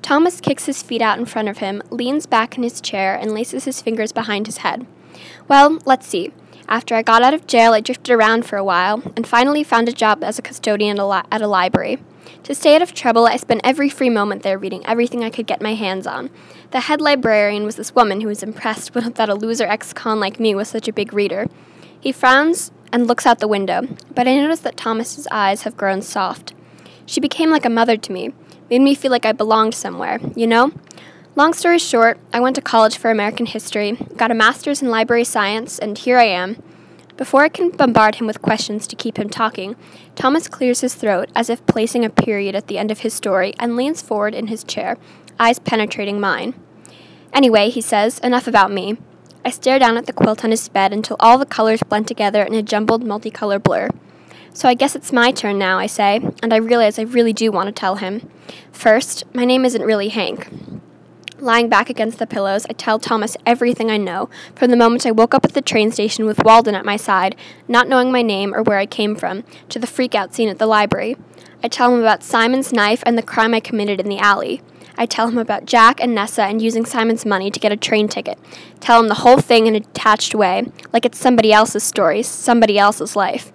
Thomas kicks his feet out in front of him, leans back in his chair, and laces his fingers behind his head. Well, let's see. After I got out of jail, I drifted around for a while, and finally found a job as a custodian at a library. To stay out of trouble, I spent every free moment there reading everything I could get my hands on. The head librarian was this woman who was impressed that a loser ex-con like me was such a big reader. He frowns and looks out the window, but I notice that Thomas's eyes have grown soft. She became like a mother to me, made me feel like I belonged somewhere, you know? Long story short, I went to college for American history, got a master's in library science, and here I am. Before I can bombard him with questions to keep him talking, Thomas clears his throat as if placing a period at the end of his story and leans forward in his chair, eyes penetrating mine. Anyway, he says, enough about me. I stare down at the quilt on his bed until all the colors blend together in a jumbled multicolor blur. So I guess it's my turn now, I say, and I realize I really do want to tell him. First, my name isn't really Hank. Lying back against the pillows, I tell Thomas everything I know, from the moment I woke up at the train station with Walden at my side, not knowing my name or where I came from, to the freak-out scene at the library. I tell him about Simon's knife and the crime I committed in the alley. I tell him about Jack and Nessa and using Simon's money to get a train ticket. Tell him the whole thing in a detached way, like it's somebody else's story, somebody else's life.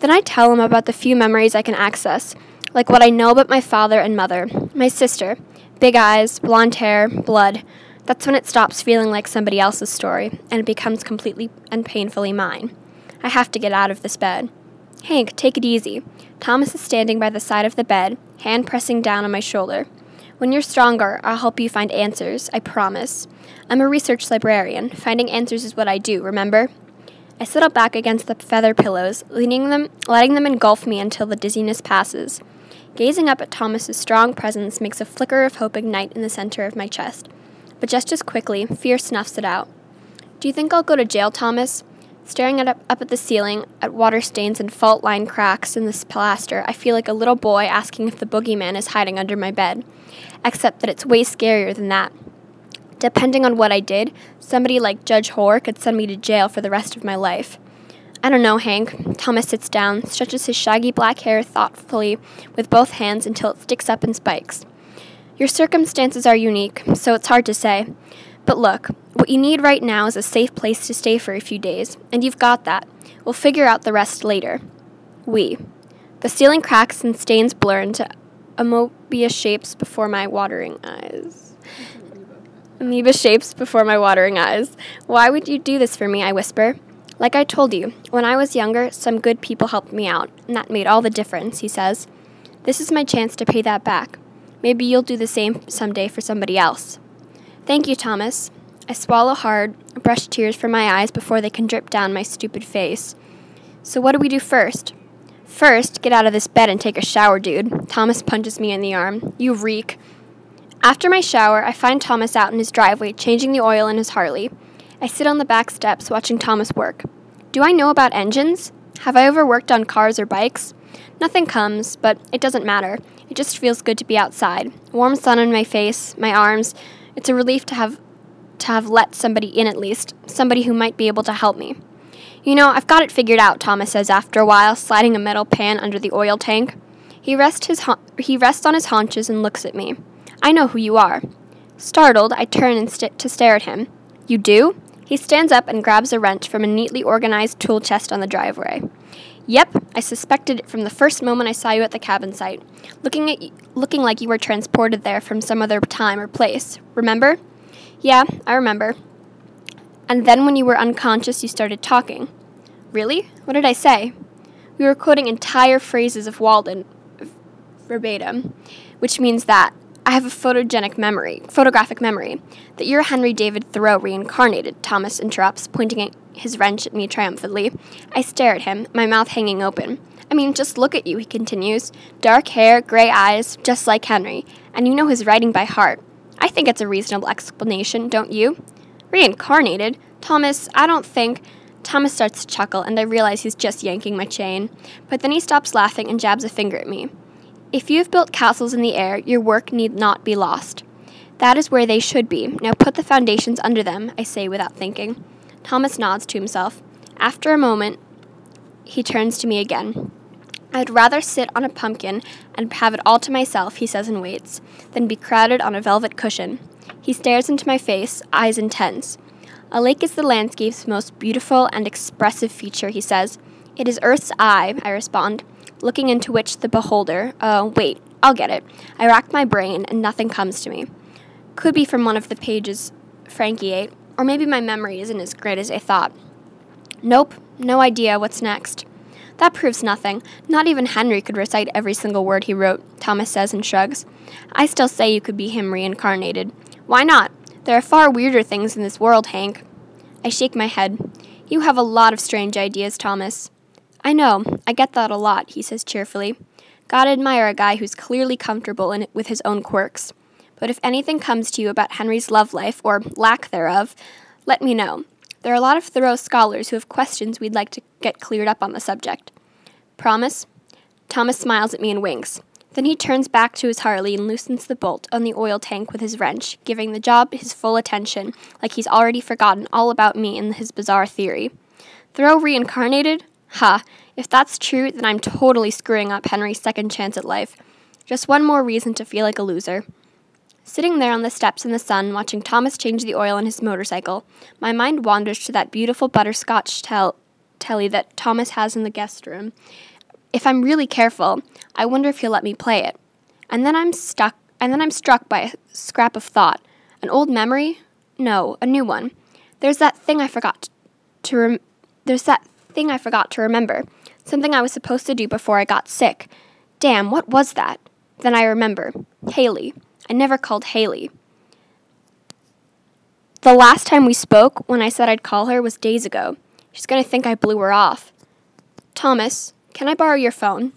Then I tell him about the few memories I can access, like what I know about my father and mother, my sister. Big eyes, blonde hair, blood. That's when it stops feeling like somebody else's story, and it becomes completely and painfully mine. I have to get out of this bed. Hank, take it easy. Thomas is standing by the side of the bed, hand pressing down on my shoulder. When you're stronger, I'll help you find answers, I promise. I'm a research librarian. Finding answers is what I do, remember? I settle back against the feather pillows, letting them engulf me until the dizziness passes. Gazing up at Thomas's strong presence makes a flicker of hope ignite in the center of my chest. But just as quickly, fear snuffs it out. Do you think I'll go to jail, Thomas? Staring up at the ceiling, at water stains and fault-line cracks in the plaster, I feel like a little boy asking if the boogeyman is hiding under my bed. Except that it's way scarier than that. Depending on what I did, somebody like Judge Hoare could send me to jail for the rest of my life. I don't know, Hank. Thomas sits down, stretches his shaggy black hair thoughtfully with both hands until it sticks up in spikes. Your circumstances are unique, so it's hard to say. But look, what you need right now is a safe place to stay for a few days, and you've got that. We'll figure out the rest later. The ceiling cracks and stains blur into amoeba shapes before my watering eyes. Why would you do this for me, I whisper. Like I told you, when I was younger, some good people helped me out, and that made all the difference, he says. This is my chance to pay that back. Maybe you'll do the same someday for somebody else. Thank you, Thomas. I swallow hard, brush tears from my eyes before they can drip down my stupid face. So what do we do first? First, get out of this bed and take a shower, dude. Thomas punches me in the arm. You reek. After my shower, I find Thomas out in his driveway, changing the oil in his Harley. I sit on the back steps watching Thomas work. Do I know about engines? Have I ever worked on cars or bikes? Nothing comes, but it doesn't matter. It just feels good to be outside. Warm sun on my face, my arms. It's a relief to have let somebody in at least, somebody who might be able to help me. You know, I've got it figured out, Thomas says after a while, sliding a metal pan under the oil tank. He rests on his haunches and looks at me. I know who you are. Startled, I turn to stare at him. You do? He stands up and grabs a wrench from a neatly organized tool chest on the driveway. Yep, I suspected it from the first moment I saw you at the cabin site, looking like you were transported there from some other time or place. Remember? Yeah, I remember. And then when you were unconscious, you started talking. Really? What did I say? We were quoting entire phrases of Walden, verbatim, which means that I have a photographic memory, that you're Henry David Thoreau reincarnated, Thomas interrupts, pointing his wrench at me triumphantly. I stare at him, my mouth hanging open. I mean, just look at you, he continues. Dark hair, gray eyes, just like Henry, and you know his writing by heart. I think it's a reasonable explanation, don't you? Reincarnated? Thomas, I don't think... Thomas starts to chuckle, and I realize he's just yanking my chain. But then he stops laughing and jabs a finger at me. If you have built castles in the air, your work need not be lost. That is where they should be. Now put the foundations under them, I say without thinking. Thomas nods to himself. After a moment, he turns to me again. I'd rather sit on a pumpkin and have it all to myself, he says and waits, than be crowded on a velvet cushion. He stares into my face, eyes intense. A lake is the landscape's most beautiful and expressive feature, he says. It is Earth's eye, I respond, looking into which the beholder, wait, I'll get it. I rack my brain and nothing comes to me. Could be from one of the pages Frankie ate, or maybe my memory isn't as great as I thought. Nope, no idea what's next. That proves nothing. Not even Henry could recite every single word he wrote, Thomas says and shrugs. I still say you could be him reincarnated. Why not? There are far weirder things in this world, Hank. I shake my head. You have a lot of strange ideas, Thomas. I know. I get that a lot, he says cheerfully. Gotta admire a guy who's clearly comfortable in it with his own quirks. But if anything comes to you about Henry's love life, or lack thereof, let me know. There are a lot of Thoreau scholars who have questions we'd like to get cleared up on the subject. Promise? Thomas smiles at me and winks. Then he turns back to his Harley and loosens the bolt on the oil tank with his wrench, giving the job his full attention, like he's already forgotten all about me and his bizarre theory. Thoreau reincarnated? Ha! If that's true, then I'm totally screwing up Henry's second chance at life. Just one more reason to feel like a loser. Sitting there on the steps in the sun, watching Thomas change the oil on his motorcycle, my mind wanders to that beautiful butterscotch telly that Thomas has in the guest room. If I'm really careful, I wonder if he'll let me play it. And then I'm struck by a scrap of thought. An old memory? No, a new one. There's that thing I forgot to remember. Something I was supposed to do before I got sick. Damn, what was that? Then I remember. Haley. I never called Haley. The last time we spoke, when I said I'd call her, was days ago. She's going to think I blew her off. Thomas, can I borrow your phone?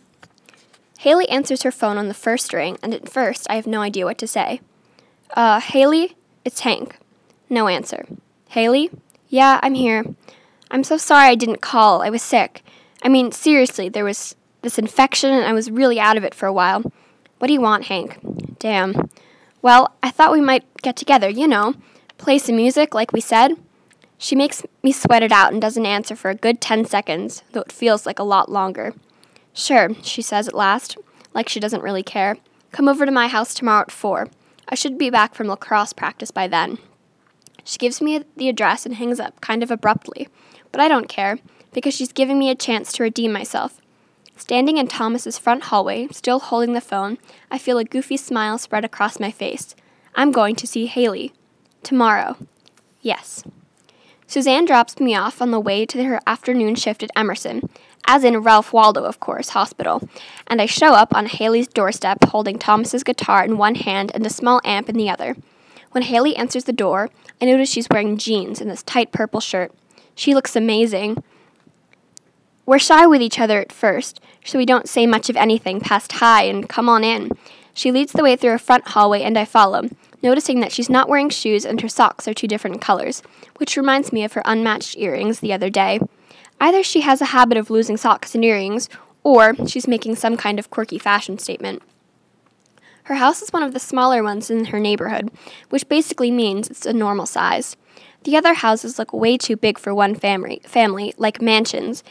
Haley answers her phone on the first ring, and at first I have no idea what to say. Haley? It's Hank. No answer. Haley? Yeah, I'm here. I'm so sorry I didn't call. I was sick. I mean, seriously, there was this infection, and I was really out of it for a while. What do you want, Hank? Damn. Well, I thought we might get together, play some music like we said. She makes me sweat it out and doesn't answer for a good 10 seconds, though it feels like a lot longer. Sure, she says at last, like she doesn't really care. Come over to my house tomorrow at 4. I should be back from lacrosse practice by then. She gives me the address and hangs up kind of abruptly, but I don't care, because she's giving me a chance to redeem myself. Standing in Thomas's front hallway, still holding the phone, I feel a goofy smile spread across my face. I'm going to see Haley. Tomorrow. Yes. Suzanne drops me off on the way to her afternoon shift at Emerson, as in Ralph Waldo, of course, hospital, and I show up on Haley's doorstep holding Thomas's guitar in one hand and a small amp in the other. When Haley answers the door, I notice she's wearing jeans and this tight purple shirt. She looks amazing. We're shy with each other at first, so we don't say much of anything past hi and come on in. She leads the way through a front hallway and I follow, noticing that she's not wearing shoes and her socks are 2 different colors, which reminds me of her unmatched earrings the other day. Either she has a habit of losing socks and earrings, or she's making some kind of quirky fashion statement. Her house is one of the smaller ones in her neighborhood, which basically means it's a normal size. The other houses look way too big for one family, like mansions.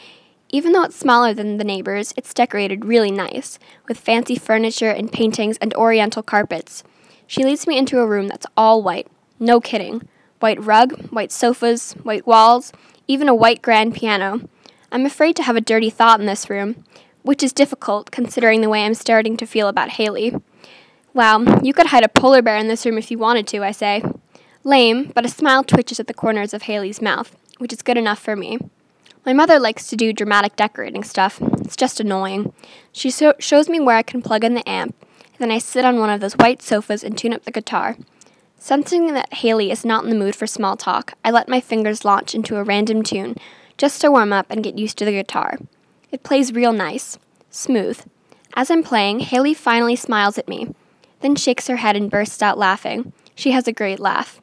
Even though it's smaller than the neighbors, it's decorated really nice, with fancy furniture and paintings and oriental carpets. She leads me into a room that's all white. No kidding. White rug, white sofas, white walls, even a white grand piano. I'm afraid to have a dirty thought in this room, which is difficult considering the way I'm starting to feel about Haley. Wow, you could hide a polar bear in this room if you wanted to, I say. Lame, but a smile twitches at the corners of Haley's mouth, which is good enough for me. My mother likes to do dramatic decorating stuff. It's just annoying. She shows me where I can plug in the amp, and then I sit on one of those white sofas and tune up the guitar. Sensing that Haley is not in the mood for small talk, I let my fingers launch into a random tune, just to warm up and get used to the guitar. It plays real nice. Smooth. As I'm playing, Haley finally smiles at me, then shakes her head and bursts out laughing. She has a great laugh.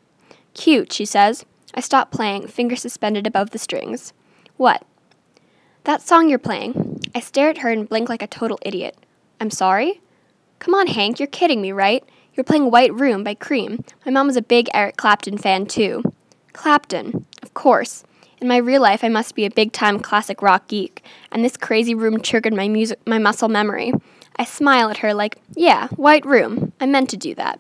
Cute, she says. I stop playing, fingers suspended above the strings. What? That song you're playing. I stare at her and blink like a total idiot. I'm sorry? Come on, Hank, you're kidding me, right? You're playing White Room by Cream. My mom was a big Eric Clapton fan, too. Clapton. Of course. In my real life, I must be a big-time classic rock geek, and this crazy room triggered my muscle memory. I smile at her like, yeah, white room. I meant to do that.